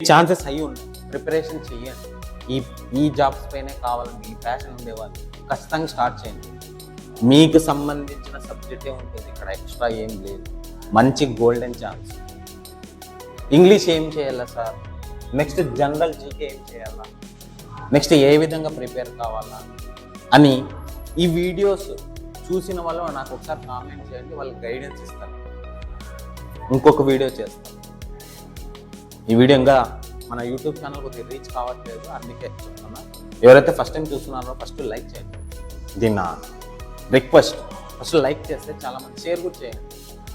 Chances అయ్యి ఉన్నాయి. Preparation చెయ్యండి. ఈ జాబ్స్ పైనే కావాలని మీ ప్యాషన్ ఉండేవాళ్ళు ఖచ్చితంగా స్టార్ట్ చేయండి. మీకు సంబంధించిన సబ్జెక్టే ఉంటుంది ఇక్కడ, ఎక్స్ట్రా ఏం లేదు. మంచి గోల్డెన్ ఛాన్స్. ఇంగ్లీష్ ఏం చేయాలా సార్, నెక్స్ట్ జనరల్ జీకే ఏం చేయాలా, నెక్స్ట్ ఏ విధంగా ప్రిపేర్ కావాలా అని ఈ వీడియోస్ చూసిన వాళ్ళు నాకు ఒకసారి కామెంట్ చేయండి, వాళ్ళకి గైడెన్స్ ఇస్తాను. ఇంకొక వీడియో చేస్తాను. ఈ వీడియో ఇంకా మన యూట్యూబ్ ఛానల్ కొద్దిగా రీచ్ కావట్లేదు, అందుకే చెప్తున్నా. ఎవరైతే ఫస్ట్ టైం చూస్తున్నారో ఫస్ట్ లైక్ చేయండి. దీన్ని రిక్వెస్ట్, ఫస్ట్ లైక్ చేస్తే చాలామంది షేర్ కూడా చేయండి.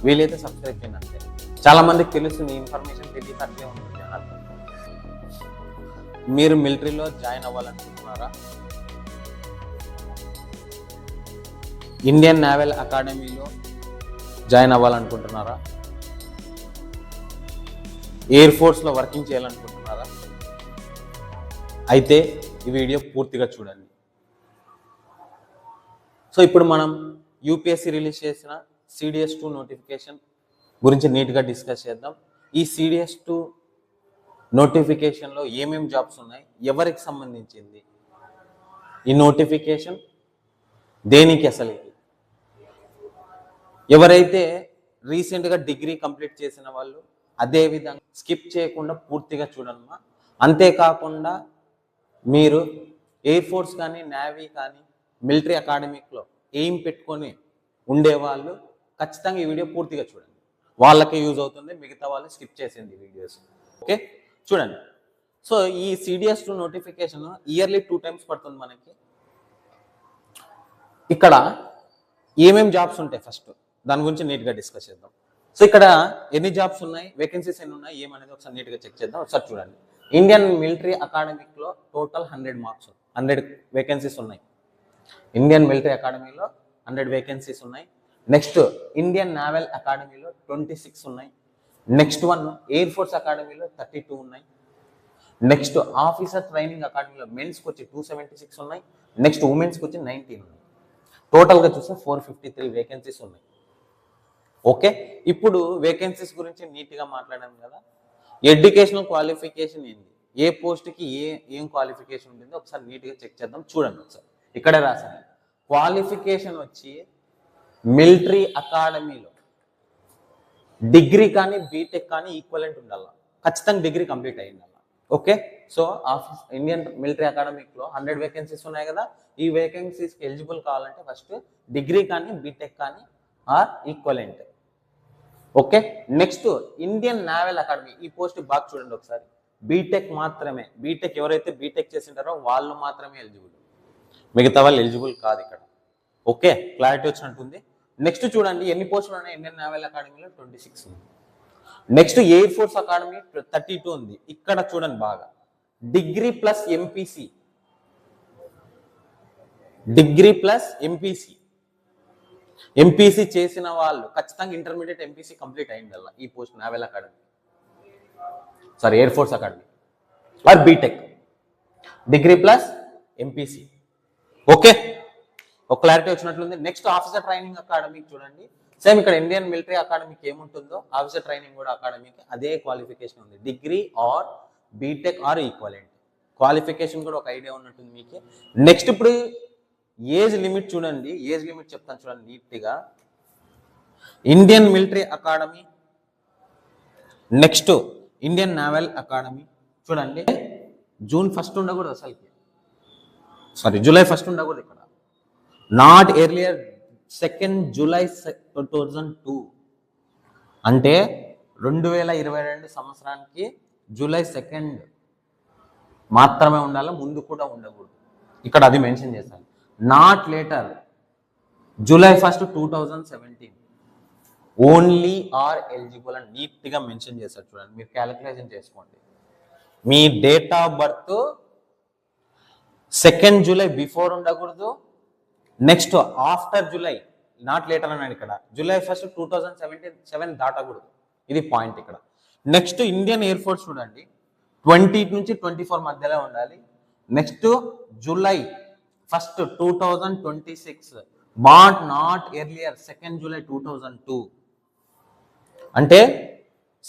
వీలైతే సబ్స్క్రైబ్ చేయండి. అంతే. చాలామందికి తెలుస్తుంది, ఇన్ఫర్మేషన్ తెలియక అట్లే ఉంటుంది జనాలు. మీరు మిలిటరీలో జాయిన్ అవ్వాలనుకుంటున్నారా? ఇండియన్ నేవల్ అకాడమీలో జాయిన్ అవ్వాలనుకుంటున్నారా? ఎయిర్ ఫోర్స్లో వర్కింగ్ చేయాలనుకుంటున్నారా? అయితే ఈ వీడియో పూర్తిగా చూడండి. సో ఇప్పుడు మనం యూపీఎస్సీ రిలీజ్ చేసిన CDS-2 నోటిఫికేషన్ గురించి నీట్గా డిస్కస్ చేద్దాం. ఈ CDS-2 నోటిఫికేషన్లో ఏమేమి జాబ్స్ ఉన్నాయి, ఎవరికి సంబంధించింది, ఈ నోటిఫికేషన్ దేనికి, అసలు ఎవరైతే రీసెంట్గా డిగ్రీ కంప్లీట్ చేసిన వాళ్ళు అదే విధంగా స్కిప్ చేయకుండా పూర్తిగా చూడమ్మా. అంతేకాకుండా మీరు ఎయిర్ ఫోర్స్ కానీ నేవీ కానీ మిలిటరీ అకాడమిక్లో ఎయిమ్ పెట్టుకొని ఉండేవాళ్ళు ఖచ్చితంగా ఈ వీడియో పూర్తిగా చూడండి. వాళ్ళకే యూజ్ అవుతుంది, మిగతా వాళ్ళు స్కిప్ చేసింది వీడియోస్. ఓకే, చూడండి. సో ఈ CDS-2 నోటిఫికేషన్ ఇయర్లీ 2 టైమ్స్ పడుతుంది మనకి. ఇక్కడ ఏమేమి జాబ్స్ ఉంటాయి ఫస్ట్ దాని గురించి నీట్గా డిస్కస్ చేద్దాం. సో ఇక్కడ ఎన్ని జాబ్స్ ఉన్నాయి, వేకెన్సీస్ ఎన్ని ఉన్నాయి, ఏమనేది ఒకసారి నీట్గా చెక్ చేద్దాం. ఒకసారి చూడండి. ఇండియన్ మిలిటరీ అకాడమిక్లో టోటల్ 100 మార్క్స్, 100 వేకెన్సీస్ ఉన్నాయి. ఇండియన్ మిలిటరీ అకాడమీలో 100 వేకెన్సీస్ ఉన్నాయి. నెక్స్ట్ ఇండియన్ నేవల్ అకాడమీలో 26 ఉన్నాయి. నెక్స్ట్ వన్ ఎయిర్ ఫోర్స్ అకాడమీలో 32 ఉన్నాయి. నెక్స్ట్ ఆఫీసర్ ట్రైనింగ్ అకాడమీలో మెన్స్కి వచ్చి 276 ఉన్నాయి. నెక్స్ట్ ఉమెన్స్కి వచ్చి 19 ఉన్నాయి. టోటల్గా చూస్తే 453 వేకెన్సీస్ ఉన్నాయి. ఓకే, ఇప్పుడు వేకెన్సీస్ గురించి నీట్గా మాట్లాడాను కదా. ఎడ్యుకేషనల్ క్వాలిఫికేషన్ ఏంటి, ఏ పోస్ట్కి ఏం క్వాలిఫికేషన్ ఉంటుందో ఒకసారి నీట్గా చెక్ చేద్దాం. చూడండి ఒకసారి, ఇక్కడే రాశాను. క్వాలిఫికేషన్ వచ్చి మిలిటరీ అకాడమీలో డిగ్రీ కానీ బీటెక్ కానీ ఈక్వలెంట్ ఉండాలి, ఖచ్చితంగా డిగ్రీ కంప్లీట్ అయి ఉండాలి. ఓకే, సో ఇండియన్ మిలిటరీ అకాడమిక్లో 100 వేకెన్సీస్ ఉన్నాయి కదా. ఈ వేకెన్సీస్కి ఎలిజిబుల్ కావాలంటే ఫస్ట్ డిగ్రీ కానీ బీటెక్ కానీ or equivalent. Okay, next Indian naval academy, ఈ పోస్ట్ బాగా చూడండి ఒకసారి. బీటెక్ మాత్రమే, బీటెక్ ఎవరైతే బీటెక్ చేసింటారో వాళ్ళు మాత్రమే ఎలిజిబుల్, మిగతా వాళ్ళు ఎలిజిబుల్ కాదు ఇక్కడ. ఓకే, క్లారిటీ వచ్చినట్టుంది. నెక్స్ట్ చూడండి ఎన్ని పోస్టులు ఉన్నాయి. ఇండియన్ నేవల్ అకాడమీలో 26 ఉంది. నెక్స్ట్ ఎయిర్ ఫోర్స్ అకాడమీ 32 ఉంది. ఇక్కడ చూడండి బాగా, degree plus MPC, degree plus MPC చేసిన వాళ్ళు ఖచ్చితంగా ఇంటర్మీడియట్ ఎంపీసీ కంప్లీట్ అయిందల్లా ఈ post naval academy, sorry air force academy or BTech, degree plus MPC. Okay, ఒక క్లారిటీ వచ్చినట్లుంది. నెక్స్ట్ ఆఫీసర్ ట్రైనింగ్ అకాడమీకి చూడండి. సేమ్ ఇక్కడ ఇండియన్ మిలిటరీ అకాడమీకి ఏముంటుందో ఆఫీసర్ ట్రైనింగ్ కూడా అకాడమీకి అదే క్వాలిఫికేషన్ ఉంది, degree or BTech or equivalent. Qualification కూడా ఒక ఐడియా ఉన్నట్టుంది మీకు. నెక్స్ట్ ఇప్పుడు ఏజ్ లిమిట్ చూడండి, ఏజ్ లిమిట్ చెప్తాను చూడండి నీట్గా. Indian military academy, next Indian naval academy చూడండి. June 1 ఉండకూడదు అసలుకి, సారీ July 1 ఉండకూడదు ఇక్కడ. నాట్ ఎర్లియర్ 2nd July 2002 అంటే 2022 సంవత్సరానికి July 2 మాత్రమే ఉండాలి, ముందు కూడా ఉండకూడదు. ఇక్కడ అది మెన్షన్ చేశాను. Not later July 1, 2017 only are eligible అని నీట్గా మెన్షన్ చేశారు చూడండి. మీరు క్యాలిక్యులేషన్ చేసుకోండి. మీ date of birth 2nd July before ఉండకూడదు, next after July, not later అన్నాడు ఇక్కడ. July 1, 2017 దాటకూడదు, ఇది పాయింట్ ఇక్కడ. నెక్స్ట్ ఇండియన్ ఎయిర్ ఫోర్స్ చూడండి, 20 నుంచి 24 మధ్యలో ఉండాలి. Next July 1, 2026 not earlier 2nd July 2002 అంటే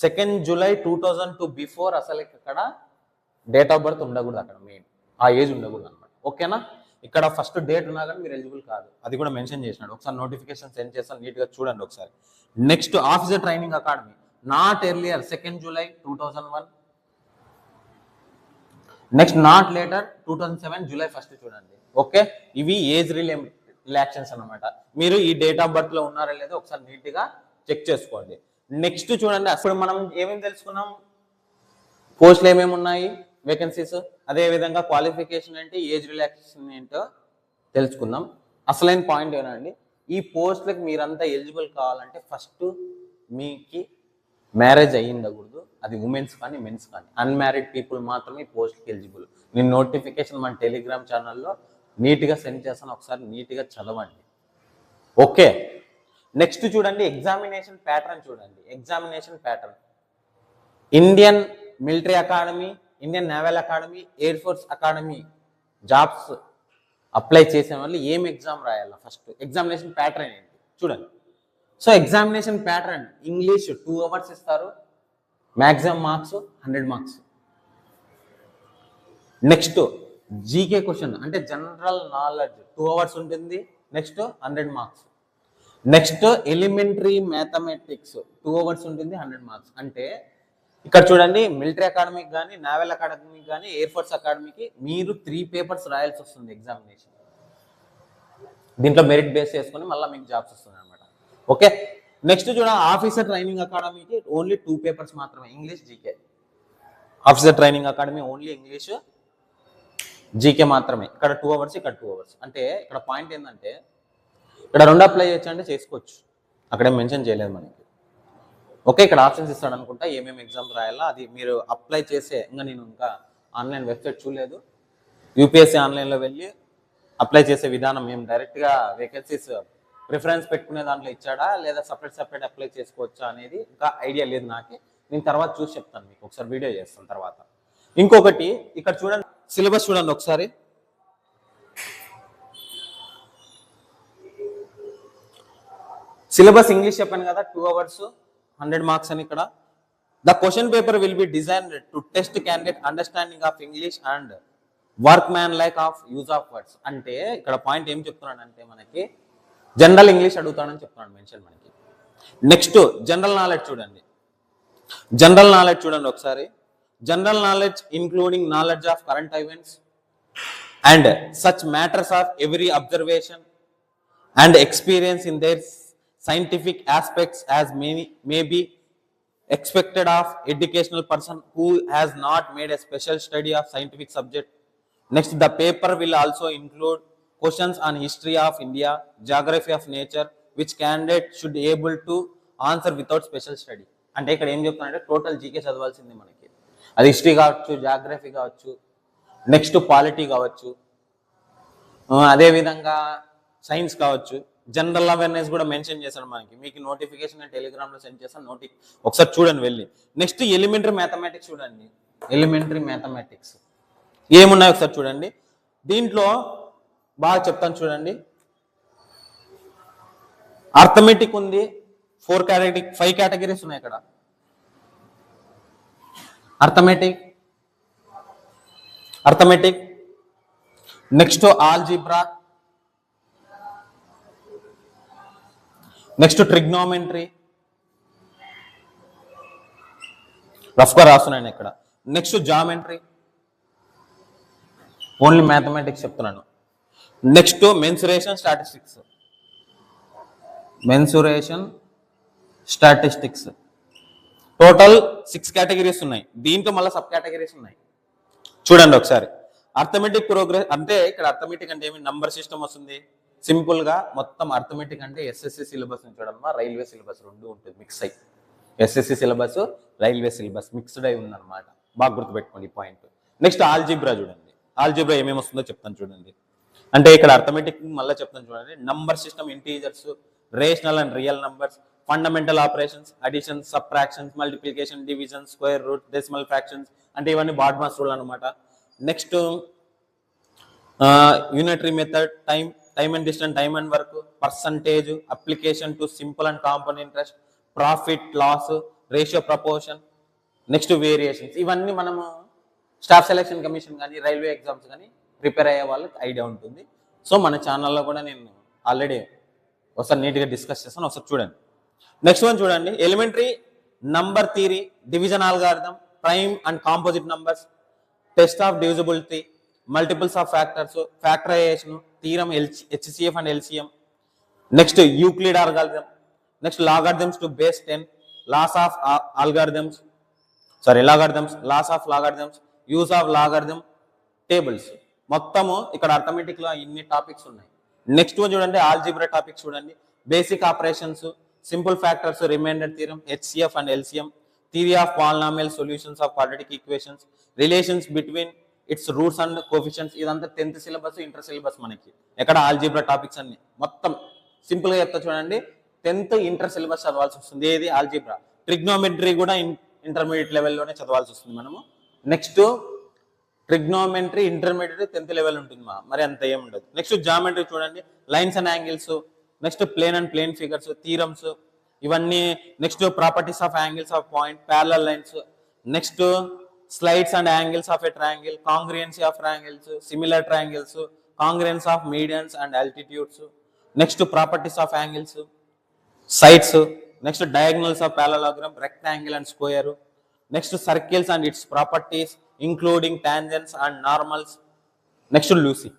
2 జూలై 2002 బిఫోర్ అసలు ఇక్కడ డేట్ ఆఫ్ బర్త్ ఉండకూడదు, అక్కడ మెయిన్ ఆ ఏజ్ ఉండకూడదు అనమాట. ఓకేనా, ఇక్కడ ఫస్ట్ డేట్ ఉన్నా కానీ మీరు ఎలిజిబుల్ కాదు, అది కూడా మెన్షన్ చేసినాడు. ఒకసారి నోటిఫికేషన్ సెండ్ చేస్తాను, నీట్గా చూడండి ఒకసారి. Next officer training academy, not earlier 2 July 2001. Next not later 2007 July 1 చూడండి. ఓకే, ఇవి ఏజ్ రిలాక్సెన్స్ అనమాట. మీరు ఈ డేట్ ఆఫ్ బర్త్ లో ఉన్నారా లేదో ఒకసారి నీట్గా చెక్ చేసుకోండి. నెక్స్ట్ చూడండి, అసలు మనం ఏమేమి తెలుసుకున్నాం, పోస్టులు ఏమేమి ఉన్నాయి, వేకెన్సీస్, అదే విధంగా క్వాలిఫికేషన్ ఏంటి, ఏజ్ రిలాక్సేషన్ ఏంటో తెలుసుకుందాం. అసలైన పాయింట్ ఏనండి, ఈ పోస్టులకు మీరంతా ఎలిజిబుల్ కావాలంటే ఫస్ట్ మీకు మ్యారేజ్ అయ్యి ఉండకూడదు, అది ఉమెన్స్ కానీ మెన్స్ కానీ, అన్మ్యారీడ్ పీపుల్ మాత్రమే ఈ పోస్ట్కి ఎలిజిబుల్. నేను నోటిఫికేషన్ మన టెలిగ్రామ్ ఛానల్లో నీట్గా సెండ్ చేస్తాను, ఒకసారి నీట్గా చదవండి. ఓకే, నెక్స్ట్ చూడండి ఎగ్జామినేషన్ ప్యాటర్న్ చూడండి. Examination pattern, Indian military academy, Indian naval academy, air force academy jobs apply చేసే వాళ్ళు ఏం ఎగ్జామ్ రాయాలా, ఫస్ట్ ఎగ్జామినేషన్ ప్యాటర్న్ ఏంటి చూడండి. So examination pattern, English 2 hours ఇస్తారు, maximum marks 100 marks. Next GK question అంటే జనరల్ నాలెడ్జ్ 2 అవర్స్ ఉంటుంది, next 100 marks. Next elementary mathematics 2 hours ఉంటుంది, 100 మార్క్స్. అంటే ఇక్కడ చూడండి, మిలిటరీ అకాడమీకి కానీ, నేవల్ అకాడమీకి కానీ, ఎయిర్ ఫోర్స్ అకాడమీకి మీరు 3 పేపర్స్ రాయాల్సి వస్తుంది ఎగ్జామినేషన్. దీంట్లో మెరిట్ బేస్ చేసుకొని మళ్ళీ మీకు జాబ్స్ వస్తుంది అనమాట. ఓకే, నెక్స్ట్ చూడండి ఆఫీసర్ ట్రైనింగ్ అకాడమీకి ఓన్లీ 2 పేపర్స్ మాత్రమే, English GK. Officer training academy only English GK మాత్రమే. ఇక్కడ 2 అవర్స్, ఇక్కడ 2 అవర్స్. అంటే ఇక్కడ పాయింట్ ఏంటంటే, ఇక్కడ 2 అప్లై చేయొచ్చు అంటే చేసుకోవచ్చు, అక్కడే మెన్షన్ చేయలేదు మనకి. ఓకే, ఇక్కడ ఆప్షన్స్ ఇస్తాడు అనుకుంటా ఏమేమి ఎగ్జామ్స్ రాయాలా, అది మీరు అప్లై చేసే, నేను ఇంకా ఆన్లైన్ వెబ్సైట్ చూడలేదు. యూపీఎస్సీ ఆన్లైన్లో వెళ్ళి అప్లై చేసే విధానం, మేము డైరెక్ట్గా వేకెన్సీస్ ప్రిఫరెన్స్ పెట్టుకునే దాంట్లో ఇచ్చాడా లేదా సపరేట్ అప్లై చేసుకోవచ్చా అనేది ఇంకా ఐడియా లేదు నాకు. నేను తర్వాత చూసి చెప్తాను మీకు, ఒకసారి వీడియో చేస్తాను తర్వాత. ఇంకొకటి ఇక్కడ చూడండి, సిలబస్ చూడండి ఒకసారి. సిలబస్ ఇంగ్లీష్ చెప్పాను కదా, 2 అవర్స్ 100 మార్క్స్ అని. ఇక్కడ the question paper will be designed to test candidate understanding of English and work man like of use of words. అంటే ఇక్కడ పాయింట్ ఏం చెప్తున్నాడంటే, మనకి జనరల్ ఇంగ్లీష్ అడుగుతాడని చెప్తున్నాడు మెన్షన్ మనకి. నెక్స్ట్ జనరల్ నాలెడ్జ్ చూడండి. జనరల్ నాలెడ్జ్ చూడండి ఒకసారి. General knowledge including knowledge of current events and such matters of every observation and experience in there scientific aspects as may be expected of educational person who has not made a special study of scientific subject. Next, the paper will also include questions on history of India, geography of nature, which candidate should be able to answer without special study. అంటే ఇక్కడ ఏం చెప్తున్నారంటే, total GK చదవాల్సింది మనకి. అది history కావచ్చు, geography కావచ్చు, next polity కావచ్చు, అదేవిధంగా సైన్స్ కావచ్చు, జనరల్ అవేర్నెస్ కూడా మెన్షన్ చేశాడు మనకి. మీకు నోటిఫికేషన్ నేను టెలిగ్రామ్లో సెండ్ చేస్తాను, ఒకసారి చూడండి వెళ్ళి. నెక్స్ట్ ఎలిమెంటరీ మ్యాథమెటిక్స్ చూడండి. ఎలిమెంటరీ మ్యాథమెటిక్స్ ఏమున్నాయి ఒకసారి చూడండి. దీంట్లో బాగా చెప్తాను చూడండి. అర్థమెటిక్ ఉంది, 5 కేటగిరీస్ ఉన్నాయి ఇక్కడ. Arithmetic, next algebra, next trigonometry, రఫ్గా రాస్తున్నాను ఇక్కడ. నెక్స్ట్ జామెట్రీ, ఓన్లీ మ్యాథమెటిక్స్ చెప్తున్నాను. Next mensuration statistics, total 6 categories ఉన్నాయి. దీంట్లో మళ్ళీ సబ్ కేటగిరీస్ ఉన్నాయి చూడండి ఒకసారి. అర్థమెటిక్ ప్రోగ్రెస్ అంటే, ఇక్కడ అర్థమెటిక్ అంటే ఏమి, నంబర్ సిస్టమ్ వస్తుంది. సింపుల్ గా మొత్తం అర్థమెటిక్ అంటే ఎస్ఎస్సి సిలబస్ చూడడం, రైల్వే సిలబస్ 2 ఉంటుంది మిక్స్ అయ్యి. SSC syllabus, railway syllabus mixed అయి ఉందన్నమాట, బాగా గుర్తుపెట్టుకోండి ఈ పాయింట్. నెక్స్ట్ ఆల్జీబ్రా చూడండి. ఆల్జీబ్రా ఏమేమి వస్తుందో చెప్తాను చూడండి. అంటే ఇక్కడ అర్థమెటిక్ మళ్ళీ చెప్తాను చూడండి. Number system, integers, rational and real numbers, fundamental operations, addition, subtractions, multiplication, division, square root, decimal fractions, అంటే ఇవన్నీ బాడ్మాస్ రూల్ అనమాట. Next unitary method, time and distance, time and work, percentage, application to simple and compound interest, profit loss, ratio proportion, next variations. ఇవన్నీ మనము staff selection commission కానీ railway exams కానీ prepare అయ్యే వాళ్ళకి idea ఉంటుంది. So మన ఛానల్లో కూడా నేను ఆల్రెడీ ఒకసారి నీట్గా డిస్కస్ చేస్తాను, ఒకసారి చూడండి. నెక్స్ట్ వన్ చూడండి, elementary number theory, division algorithm, prime and composite numbers, test of divisibility, multiples of factors, factorization, theorem HCF and LCM, next Euclid algorithm, next logarithms to base 10, laws of logarithms, laws of logarithms, use of logarithm tables. మొత్తము ఇక్కడ arithmetic లో ఇన్ని topics ఉన్నాయి. Next one చూడండి, algebra topics చూడండి, basic operations, simple factors, remainder theorem, HCF and LCM, theory of polynomial solutions of quadratic equations, relations between it's roots and coefficients. ఇదంతా 10th syllabus, inter syllabus. మనకి ఎక్కడ algebra topics అన్ని మొత్తం simple గా చెప్తా చూడండి. 10th inter syllabus చదవాల్సి వస్తుంది. ఏది ఆల్జీబ్రా. ట్రిగ్నోమెట్రీ కూడా ఇంటర్మీడియట్ లెవెల్లోనే చదవాల్సి వస్తుంది మనము. Next trigonometry intermediate 10th level ఉంటుంది, మరి అంత ఏం ఉండదు. నెక్స్ట్ జామెట్రీ చూడండి, lines and angles, next plane and plane figures, theorems ఇవన్నీ. Next properties of angles of point, parallel lines, next slides and angles of a triangle, congruency of triangles, similar triangles, congruence of medians and altitudes, next properties of angles, sides, next diagonals of parallelogram, rectangle and square, next circles and its properties including tangents and normals, next loci.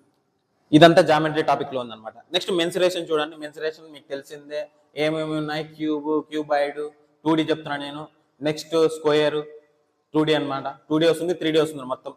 ఇదంతా geometry topic లో ఉందన్నమాట. Next mensuration చూడండి. Mensuration మీకు తెలిసిందే, ఏమేమి ఉన్నాయి, cube, cuboid, 2D చెప్తున్నా నేను. నెక్స్ట్ స్క్వేర్ 2D అనమాట. 2D వస్తుంది, 3D వస్తుంది మొత్తం.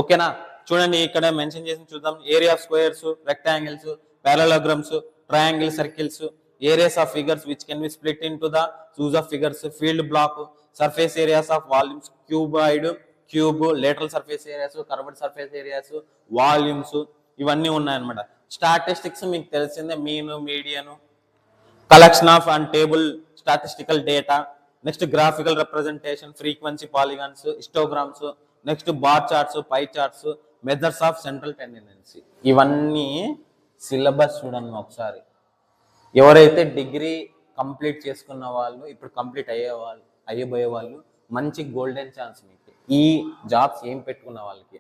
ఓకేనా? చూడండి ఇక్కడ మెన్షన్ చేసి చూద్దాం. Area of squares, rectangles, parallelograms, triangle, circles, areas of figures which can be split into the use of figures, field block, surface areas of volumes, cuboid, cube, lateral surface areas, curved surface areas, volumes ఇవన్నీ ఉన్నాయన్నమాట. Statistics మీకు తెలిసిందే, mean, median, collection of and table statistical data, next graphical representation, frequency polygons, histograms, next bar charts, pie charts, methods of central tendency. ఇవన్నీ syllabus చూడండి ఒకసారి. ఎవరైతే degree complete చేసుకున్న వాళ్ళు, ఇప్పుడు కంప్లీట్ అయ్యబోయే వాళ్ళు, మంచి గోల్డెన్ ఛాన్స్ మీకు. ఈ జాబ్స్ ఏం పెట్టుకున్న వాళ్ళకి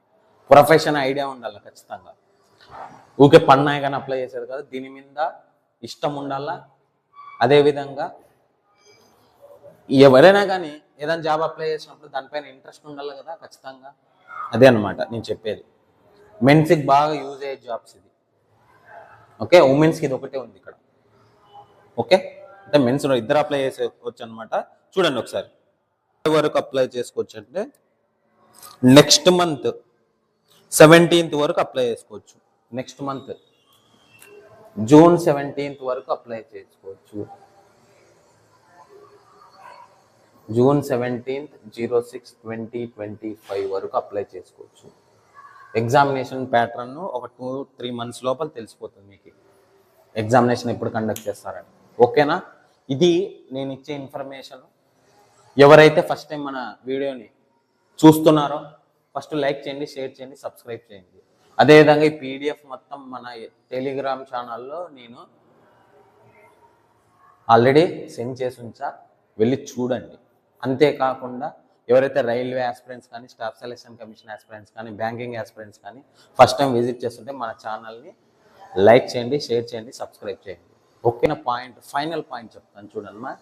ప్రొఫెషన్ ఐడియా ఉండాలి ఖచ్చితంగా. ఊకే పన్నాయి కానీ అప్లై చేశారు కదా, దీని మీద ఇష్టం ఉండాలా. అదేవిధంగా ఎవరైనా కానీ ఏదైనా జాబ్ అప్లై చేసినప్పుడు దానిపైన ఇంట్రెస్ట్ ఉండాలి కదా ఖచ్చితంగా. అదే అనమాట నేను చెప్పేది. మెన్స్కి బాగా యూజ్ అయ్యే జాబ్స్ ఇది. ఓకే, ఉమెన్స్కి ఇది ఒకటే ఉంది ఇక్కడ. ఓకే, అంటే మెన్స్ ఇద్దరు అప్లై చేసుకోవచ్చు అనమాట. చూడండి ఒకసారి వరకు అప్లై చేసుకోవచ్చు అంటే నెక్స్ట్ మంత్ 17th వరకు అప్లై చేసుకోవచ్చు. నెక్స్ట్ మంత్ జూన్ 17th వరకు అప్లై చేసుకోవచ్చు. జూన్ 17th 06/2025 వరకు అప్లై చేసుకోవచ్చు. ఎగ్జామినేషన్ ప్యాటర్న్ ఒక 2-3 months లోపల తెలిసిపోతుంది మీకు ఎగ్జామినేషన్ ఎప్పుడు కండక్ట్ చేస్తారని. ఓకేనా? ఇది నేను ఇచ్చే ఇన్ఫర్మేషన్. ఎవరైతే ఫస్ట్ టైం మన వీడియోని చూస్తున్నారో ఫస్ట్ లైక్ చేయండి, షేర్ చేయండి, సబ్స్క్రైబ్ చేయండి. అదేవిధంగా ఈ PDF మొత్తం మన టెలిగ్రామ్ ఛానల్లో నేను ఆల్రెడీ సెండ్ చేసి ఉంచా, వెళ్ళి చూడండి. అంతేకాకుండా ఎవరైతే రైల్వే ఆస్పిరెంట్స్ కానీ, స్టాఫ్ సెలక్షన్ కమిషన్ ఆస్పిరెంట్స్ కానీ, బ్యాంకింగ్ ఆస్పిరెంట్స్ కానీ ఫస్ట్ టైం విజిట్ చేస్తుంటే మన ఛానల్ని లైక్ చేయండి, షేర్ చేయండి, సబ్స్క్రైబ్ చేయండి. ఓకేనా? ఫైనల్ పాయింట్ చెప్తాను చూడమ్మా.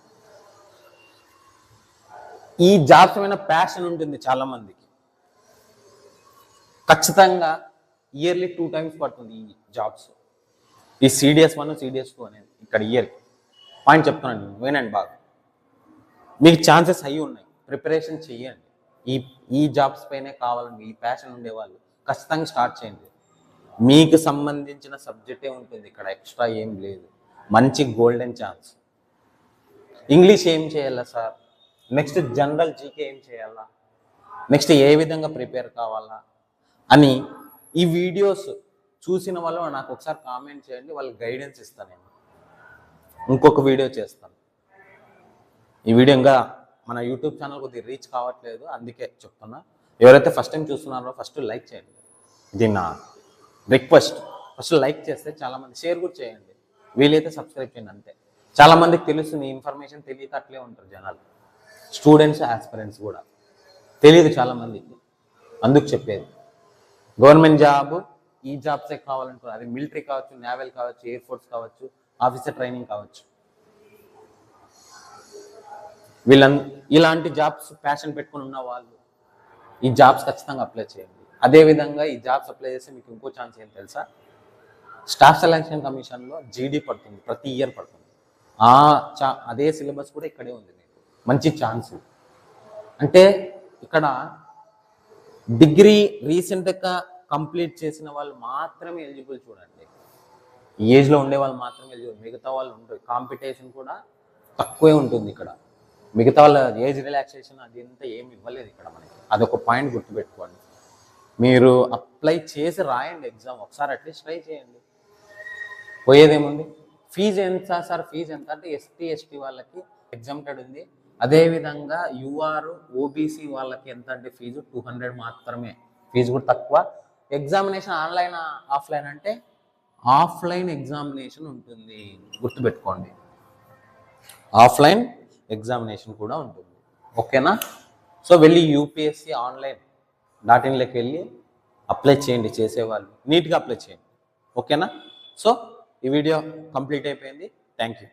ఈ జాబ్స్ మీద ప్యాషన్ ఉంటుంది చాలా మందికి. ఖచ్చితంగా ఇయర్లీ 2 times పడుతుంది ఈ జాబ్స్. ఈ CDS 1, CDS 2 అనేది ఇక్కడ ఇయర్కి పాయింట్ చెప్తున్నాను, వినండి బాగా. మీకు ఛాన్సెస్ అయ్యి ఉన్నాయి, ప్రిపరేషన్ చెయ్యండి. ఈ జాబ్స్ పైనే కావాలని ఈ ప్యాషన్ ఉండేవాళ్ళు ఖచ్చితంగా స్టార్ట్ చేయండి. మీకు సంబంధించిన సబ్జెక్టే ఉంటుంది ఇక్కడ, ఎక్స్ట్రా ఏం లేదు. మంచి గోల్డెన్ ఛాన్స్. ఇంగ్లీష్ ఏం చేయాలా సార్, నెక్స్ట్ జనరల్ జీకే ఏం చేయాలా, నెక్స్ట్ ఏ విధంగా ప్రిపేర్ కావాలా అని ఈ వీడియోస్ చూసిన వాళ్ళు నాకు ఒకసారి కామెంట్ చేయండి, వాళ్ళకి గైడెన్స్ ఇస్తాను. నేను ఇంకొక వీడియో చేస్తాను. ఈ వీడియో ఇంకా మన యూట్యూబ్ ఛానల్ కొద్దిగా రీచ్ కావట్లేదు, అందుకే చెప్తున్నా. ఎవరైతే ఫస్ట్ టైం చూస్తున్నారో ఫస్ట్ లైక్ చేయండి. ఇది నా రిక్వెస్ట్. ఫస్ట్ లైక్ చేస్తే చాలామంది షేర్ కూడా చేయండి, వీలైతే సబ్స్క్రైబ్ చేయండి. అంతే. చాలామందికి తెలుస్తుంది, ఇన్ఫర్మేషన్ తెలియక అట్లే ఉంటారు జనాలు. స్టూడెంట్స్ ఆస్పిరెంట్స్ కూడా తెలియదు చాలామందికి, అందుకు చెప్పేది. గవర్నమెంట్ జాబ్ ఈ జాబ్సే కావాలంటున్నారు. అది మిలిటరీ కావచ్చు, నేవల్ కావచ్చు, ఎయిర్ ఫోర్స్ కావచ్చు, ఆఫీసర్ ట్రైనింగ్ కావచ్చు. ఇలాంటి జాబ్స్ ప్యాషన్ పెట్టుకుని ఉన్న వాళ్ళు ఈ జాబ్స్ ఖచ్చితంగా అప్లై చేయండి. అదేవిధంగా ఈ జాబ్స్ అప్లై చేస్తే మీకు ఇంకో ఛాన్స్ ఏం తెలుసా, స్టాఫ్ సెలక్షన్ కమిషన్లో జీడీ పడుతుంది, ప్రతి ఇయర్ పడుతుంది. అదే సిలబస్ కూడా ఇక్కడే ఉంది. మీకు మంచి ఛాన్స్. అంటే ఇక్కడ డిగ్రీ రీసెంట్గా కంప్లీట్ చేసిన వాళ్ళు మాత్రమే ఎలిజిబుల్. చూడండి, ఈ ఏజ్లో ఉండే వాళ్ళు మాత్రమే ఎలిజిబుల్, మిగతా వాళ్ళు ఉండరు. కాంపిటీషన్ కూడా తక్కువే ఉంటుంది ఇక్కడ. మిగతా వాళ్ళ ఏజ్ రిలాక్సేషన్ అది అంతా ఏమి ఇవ్వలేదు ఇక్కడ మనకి. అదొక పాయింట్ గుర్తుపెట్టుకోండి. మీరు అప్లై చేసి రాయండి ఎగ్జామ్, ఒకసారి అట్లీస్ట్ ట్రై చేయండి. పోయేదేముంది. ఫీజు ఎంత సార్? ఫీజు ఎంత అంటే ఎస్టీ ఎస్టీ వాళ్ళకి ఎగ్జామ్టెడ్ ఉంది. అదేవిధంగా యూఆర్ ఓబీసీ వాళ్ళకి ఎంత అంటే ఫీజు 200 మాత్రమే. ఫీజు కూడా తక్కువ. ఎగ్జామినేషన్ ఆన్లైన్ ఆఫ్లైన్ అంటే ఆఫ్లైన్ ఎగ్జామినేషన్ ఉంటుంది, గుర్తుపెట్టుకోండి. ఆఫ్లైన్ ఎగ్జామినేషన్ కూడా ఉంటుంది. ఓకేనా? సో వెళ్ళి యూపీఎస్సీ online.in వెళ్ళి అప్లై చేయండి. చేసేవాళ్ళు నీట్గా అప్లై చేయండి. ఓకేనా? సో ఈ వీడియో కంప్లీట్ అయిపోయింది. Thank you.